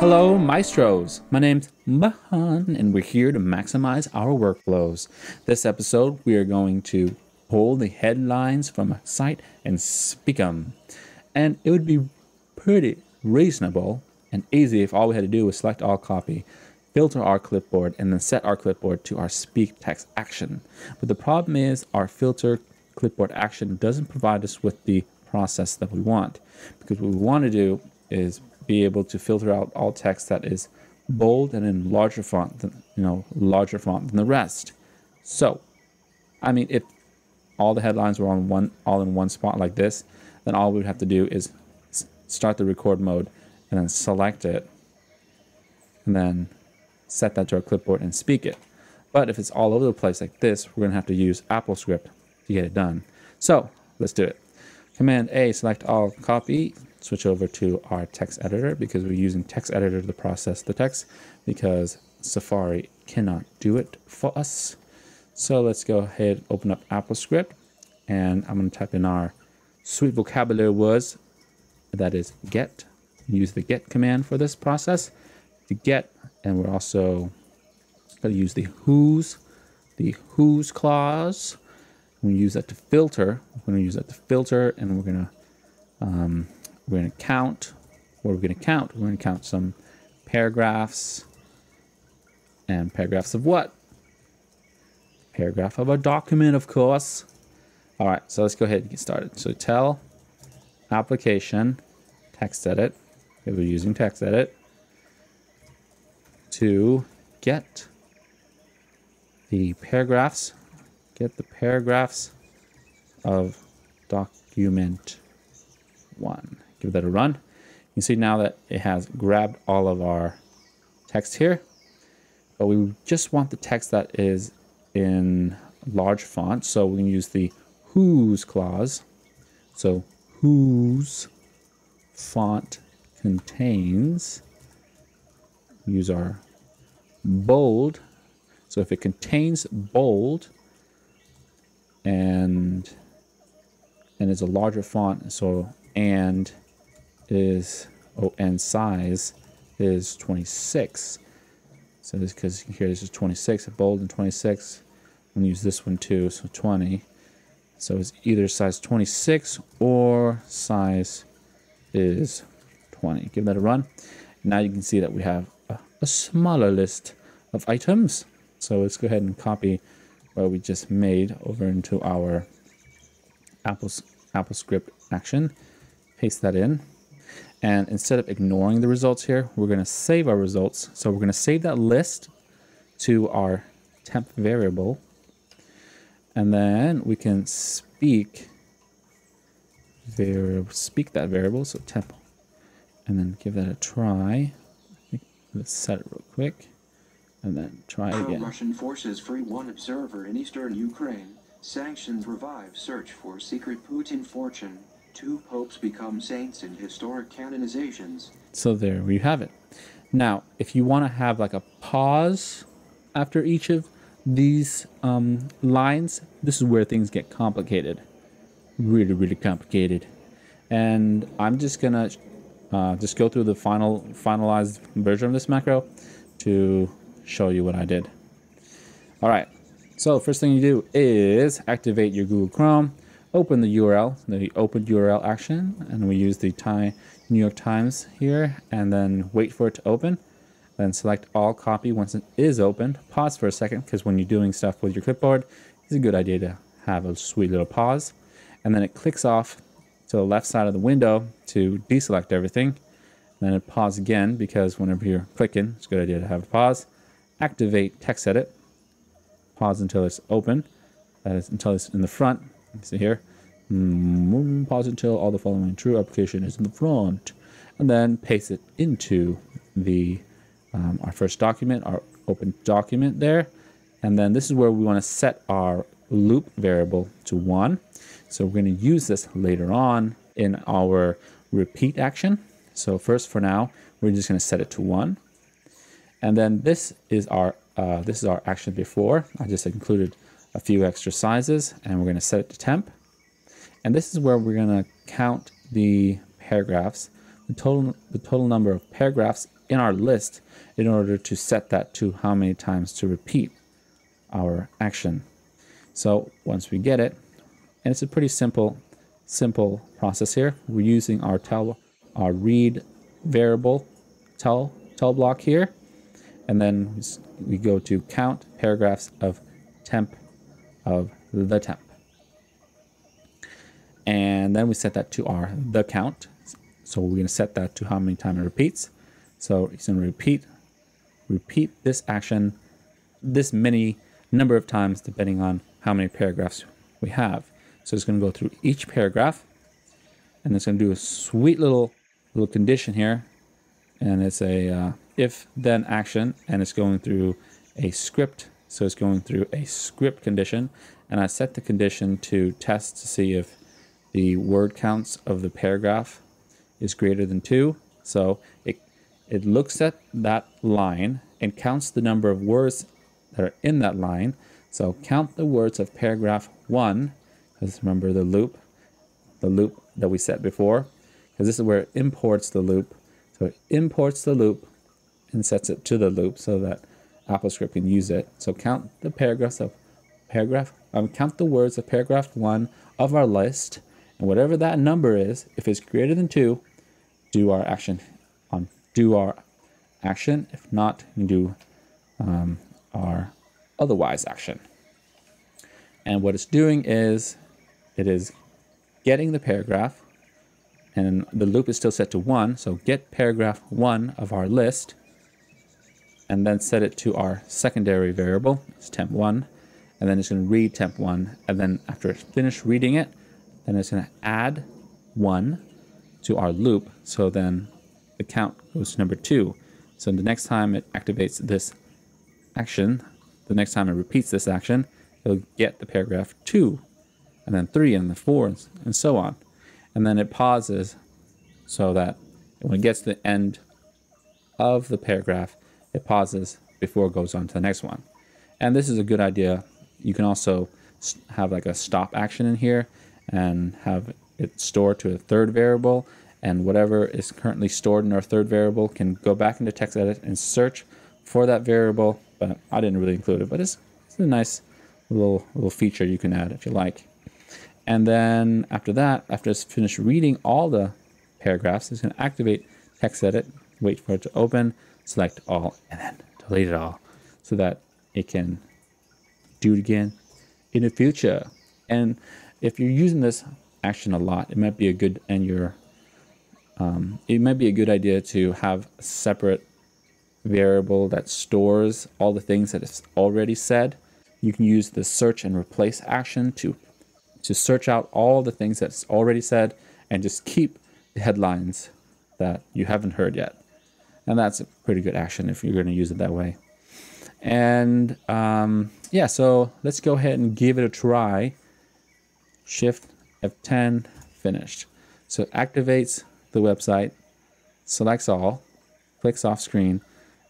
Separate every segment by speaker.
Speaker 1: Hello, Maestros. My name's Mahan, and we're here to maximize our workflows. This episode, we are going to pull the headlines from a site and speak them. And it would be pretty reasonable and easy if all we had to do was select all copy, filter our clipboard, and then set our clipboard to our speak text action. But the problem is our filter clipboard action doesn't provide us with the process that we want, because what we want to do is be able to filter out all text that is bold and in larger font than larger font than the rest. So, I mean, if all the headlines were all in one spot like this, then all we would have to do is start the record mode and then select it and then set that to our clipboard and speak it. But if it's all over the place like this, we're gonna have to use AppleScript to get it done. So let's do it. Command A, select all copy, switch over to our text editor because we're using text editor to process the text because Safari cannot do it for us. So let's go ahead, open up AppleScript, and I'm going to type in our sweet vocabulary words, that is get. Use the get command for this process to get, and we're also going to use the whose clause. We use that to filter. We're going to use that to filter, and we're going to count. What are we going to count? We're going to count some paragraphs. And paragraphs of what? Paragraph of a document, of course. All right, so let's go ahead and get started. So tell application text edit, if we're using text edit, to get the paragraphs. Get the paragraphs of document 1. Give that a run. You can see now that it has grabbed all of our text here, but we just want the text that is in large font, so we can use the whose clause. So whose font contains, use our bold. So if it contains bold and is a larger font, so and size is 26. So this, because here this is 26, bold and 26. I'm gonna use this one too, so 20. So it's either size 26 or size is 20. Give that a run. Now you can see that we have a smaller list of items. So let's go ahead and copy what we just made over into our AppleScript action. Paste that in. And instead of ignoring the results here, we're going to save our results. So we're going to save that list to our temp variable. And then we can speak that variable, so temp. And then give that a try. Let's set it real quick. And then try again.
Speaker 2: Russian forces free one observer in eastern Ukraine. Sanctions revive search for secret Putin fortune. 2 popes become saints in historic canonizations.
Speaker 1: So there we have it. Now, if you want to have like a pause after each of these lines, this is where things get complicated. Really, really complicated. And I'm just gonna just go through the finalized version of this macro to show you what I did. All right, so first thing you do is activate your Google Chrome, open the URL, the open URL action, and we use the New York Times here, and then wait for it to open. Then select all copy once it is opened. Pause for a second, because when you're doing stuff with your clipboard, it's a good idea to have a sweet little pause. And then it clicks off to the left side of the window to deselect everything. And then it pause again, because whenever you're clicking, it's a good idea to have a pause. Activate text edit. Pause until it's open. That is until it's in the front. You see here. Pause until all the following true application is in the front. And then paste it into the our first document, our open document there. And then this is where we want to set our loop variable to 1. So we're going to use this later on in our repeat action. So first, for now, we're just going to set it to 1. And then this is our action before. I just included a few extra sizes, and we're going to set it to temp. And this is where we're going to count the paragraphs. The the total number of paragraphs in our list in order to set that to how many times to repeat our action. So once we get it, and it's a pretty simple process here. We're using our read variable tell block here, and then we go to count paragraphs of temp of the temp, and then we set that to our the count. So we're going to set that to how many times it repeats. So it's going to repeat this action this many number of times depending on how many paragraphs we have. So it's going to go through each paragraph, and it's going to do a sweet little condition here, and it's a if then action, and it's going through a script. So it's going through a script condition, and I set the condition to test to see if the word counts of the paragraph is greater than 2. So it looks at that line and counts the number of words that are in that line. So count the words of paragraph 1, because remember the loop that we set before, because this is where it imports the loop. So it imports the loop and sets it to the loop so that AppleScript can use it. So count the paragraphs of count the words of paragraph 1 of our list, and whatever that number is, if it's greater than 2, do our action. If not, you do our otherwise action. And what it's doing is it is getting the paragraph, and the loop is still set to 1. So get paragraph 1 of our list, and then set it to our secondary variable, it's temp1, and then it's going to read temp1, and then after it's finished reading it, then it's going to add 1 to our loop, so then the count goes to number 2. So the next time it activates this action, the next time it repeats this action, it'll get the paragraph 2, and then 3, and then 4, and so on. And then it pauses so that when it gets to the end of the paragraph, it pauses before it goes on to the next one. And this is a good idea. You can also have like a stop action in here and have it stored to a third variable, and whatever is currently stored in our third variable can go back into TextEdit and search for that variable. But I didn't really include it, but it's a nice little feature you can add if you like. And then after that, after it's finished reading all the paragraphs, it's going to activate TextEdit, wait for it to open, select all, and then delete it all so that it can do it again in the future. And if you're using this action a lot, it might be a good idea to have a separate variable that stores all the things that it's already said. You can use the search and replace action to search out all the things that's already said and just keep the headlines that you haven't heard yet. And that's a pretty good action if you're going to use it that way. And yeah, so let's go ahead and give it a try. Shift F10, finished. So it activates the website, selects all, clicks off screen,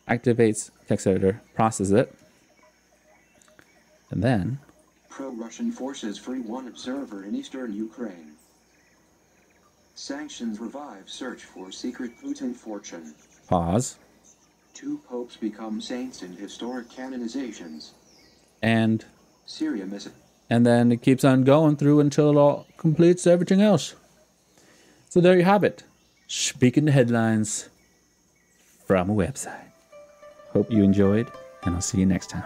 Speaker 1: activates text editor, processes it, and then
Speaker 2: Pro-Russian forces free one observer in eastern Ukraine. Sanctions revive search for secret Putin fortune.
Speaker 1: pause,
Speaker 2: 2 popes become saints in historic canonizations.
Speaker 1: and
Speaker 2: Syria miss.
Speaker 1: and then it keeps on going through until it all completes everything else. So there you have it. Speaking the headlines from a website. Hope you enjoyed, and I'll see you next time.